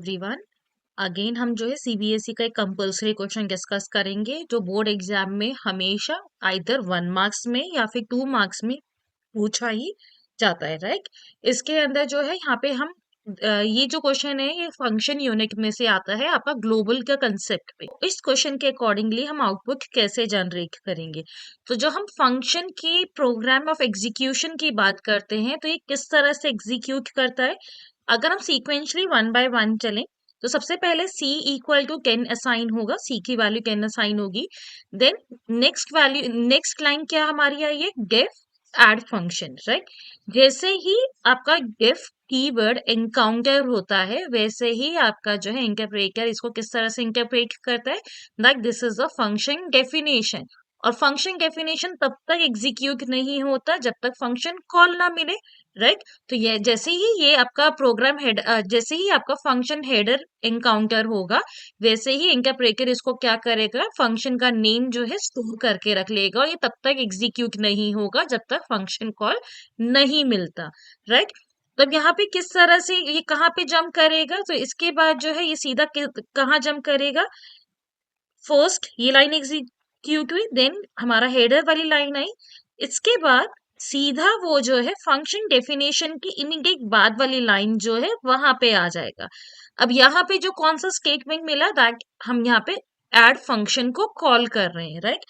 Everyone. Again हम जो है सीबीएसई का एक कंपल्सरी क्वेश्चन डिस्कस करेंगे जो बोर्ड एग्जाम में हमेशा आइदर 1 मार्क्स में या फिर 2 मार्क्स में पूछा ही जाता है, राइट। इसके अंदर जो है यहाँ पे हम ये जो क्वेश्चन है ये फंक्शन यूनिट में से आता है आपका ग्लोबल का कंसेप्ट पे। इस क्वेश्चन के अकॉर्डिंगली हम आउटपुट कैसे जनरेट करेंगे। तो जो हम फंक्शन की प्रोग्राम ऑफ एग्जीक्यूशन की बात करते हैं तो ये किस तरह से एग्जीक्यूट करता है। अगर हम सीक्वेंशली 1 बाय 1 चलें तो सबसे पहले c इक्वल टू 10 असाइन होगा, c की वैल्यू 10 असाइन होगी। देन नेक्स्ट लाइन क्या हमारी आई है, डेफ एड फंक्शन, राइट। जैसे ही आपका डेफ कीवर्ड एनकाउंटर होता है वैसे ही आपका जो है इंटरप्रेटर इसको किस तरह से इंटरप्रेट करता है, like this is a function definition. और फंक्शन डेफिनेशन तब तक एग्जीक्यूट नहीं होता जब तक फंक्शन कॉल ना मिले, राइट। तो ये जैसे ही ये आपका प्रोग्राम हेड जैसे ही आपका फंक्शन हेडर एनकाउंटर होगा वैसे ही इंटरप्रेटर इसको क्या करेगा, फंक्शन का नेम जो है स्टोर करके रख लेगा और ये तब तक एग्जीक्यूट नहीं होगा जब तक फंक्शन कॉल नहीं मिलता, राइट। तब यहाँ पे किस तरह से ये कहाँ पे जंप करेगा, तो इसके बाद जो है ये सीधा कहाँ जंप करेगा। फर्स्ट ये लाइन एग्जीक्यूट हुई, देन हमारा हेडर वाली लाइन आई, इसके बाद सीधा वो जो है फंक्शन डेफिनेशन की इमीडिएट बाद वाली लाइन जो है वहां पे आ जाएगा। अब यहाँ पे जो कौन सा स्टेटमेंट मिला, दैट हम यहाँ पे एड फंक्शन को कॉल कर रहे हैं, राइट।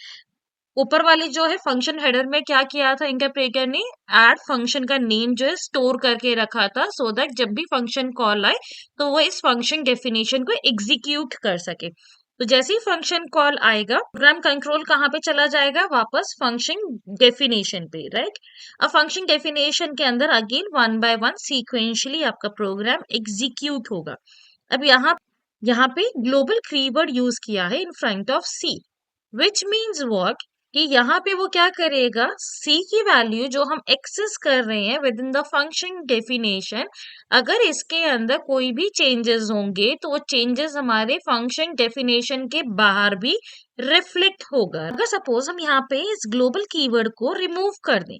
ऊपर वाले जो है फंक्शन हेडर में क्या किया था इंटरप्रेटर ने, एड फंक्शन का नेम जो है स्टोर करके रखा था सो दैट जब भी फंक्शन कॉल आए तो वो इस फंक्शन डेफिनेशन को एग्जीक्यूट कर सके। तो जैसे ही फंक्शन कॉल आएगा प्रोग्राम कंट्रोल कहाँ पे चला जाएगा, वापस फंक्शन डेफिनेशन पे, राइट। अब फंक्शन डेफिनेशन के अंदर अगेन 1 बाय 1 सीक्वेंशियली आपका प्रोग्राम एग्जीक्यूट होगा। अब यहाँ पे ग्लोबल कीवर्ड यूज किया है in front of C, which means what कि यहाँ पे वो क्या करेगा, c की वैल्यू जो हम एक्सेस कर रहे हैं with in the function definition, अगर इसके अंदर कोई भी चेंजेस होंगे तो वो चेंजेस हमारे फंक्शन डेफिनेशन के बाहर भी रिफ्लेक्ट होगा। अगर सपोज हम यहाँ पे इस ग्लोबल कीवर्ड को रिमूव कर दें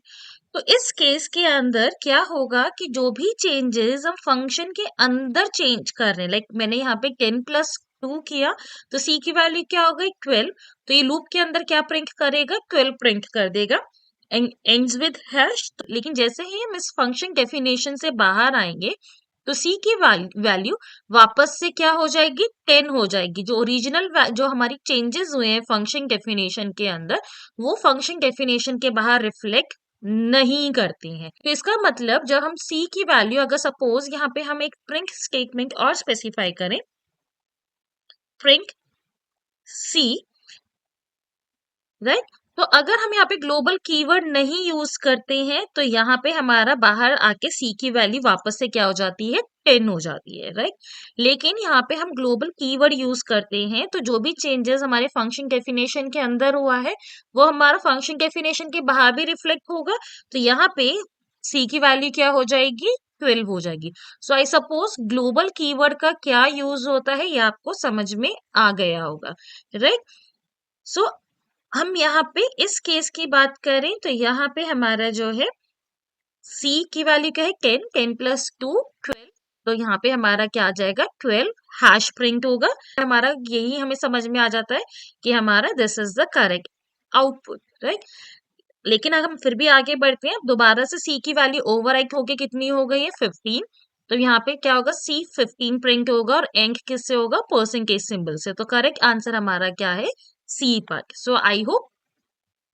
तो इस केस के अंदर क्या होगा कि जो भी चेंजेस हम फंक्शन के अंदर चेंज कर रहे हैं, लाइक मैंने यहाँ पे 10+2 किया तो c की वैल्यू क्या हो गई 12, तो ये लूप के अंदर क्या प्रिंट करेगा, 12 प्रिंट कर देगा, एंड्स विद हैश। लेकिन जैसे ही हम इस फंक्शन डेफिनेशन से बाहर आएंगे तो c की वैल्यू वापस से क्या हो जाएगी, 10 हो जाएगी। जो ओरिजिनल जो हमारी चेंजेस हुए हैं फंक्शन डेफिनेशन के अंदर वो फंक्शन डेफिनेशन के बाहर रिफ्लेक्ट नहीं करती हैं। तो इसका मतलब जब हम c की वैल्यू, अगर सपोज यहाँ पे हम एक प्रिंट स्टेटमेंट और स्पेसिफाई करें, प्रिंट c, राइट। तो अगर हम यहाँ पे ग्लोबल कीवर्ड नहीं यूज करते हैं तो यहाँ पे हमारा बाहर आके c की वैल्यू वापस से क्या हो जाती है, 10 हो जाती है, राइट। लेकिन यहाँ पे हम ग्लोबल कीवर्ड यूज करते हैं तो जो भी चेंजेस हमारे फंक्शन डेफिनेशन के अंदर हुआ है वो हमारा फंक्शन डेफिनेशन के बाहर भी रिफ्लेक्ट होगा। तो यहाँ पे c की वैल्यू क्या हो जाएगी, 12 हो जाएगी। सो आई सपोज ग्लोबल कीवर्ड का क्या यूज होता है ये आपको समझ में आ गया होगा, राइट। सो हम यहाँ पे इस केस की बात करें तो यहाँ पे हमारा जो है c की वैल्यू क्या है, 10+2 12, तो यहाँ पे हमारा क्या आ जाएगा 12 हैश प्रिंट होगा। हमारा यही हमें समझ में आ जाता है कि हमारा this is the correct output, right. लेकिन अगर हम फिर भी आगे बढ़ते हैं दोबारा से c की वैल्यू ओवरराइट होके कितनी हो गई है 15, तो यहाँ पे क्या होगा C15 प्रिंट होगा और एंड किससे होगा, परसेंटेज सिंबल से। तो करेक्ट आंसर हमारा क्या है, C part. So I hope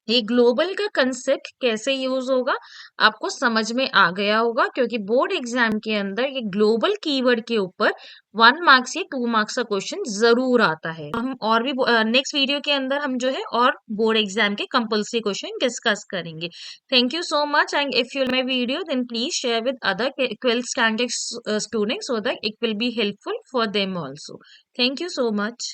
ये ग्लोबल का कंसेप्ट कैसे यूज होगा आपको समझ में आ गया होगा, क्योंकि बोर्ड एग्जाम के अंदर ये ग्लोबल कीवर्ड के ऊपर 1 मार्क्स या 2 मार्क्स का क्वेश्चन जरूर आता है। हम और भी नेक्स्ट वीडियो के अंदर हम जो है और बोर्ड एग्जाम के कंपल्सरी क्वेश्चन डिस्कस करेंगे। Thank you so much, and if you my video then please share with other 12th standard students so that it will be helpful for them also. Thank you so much.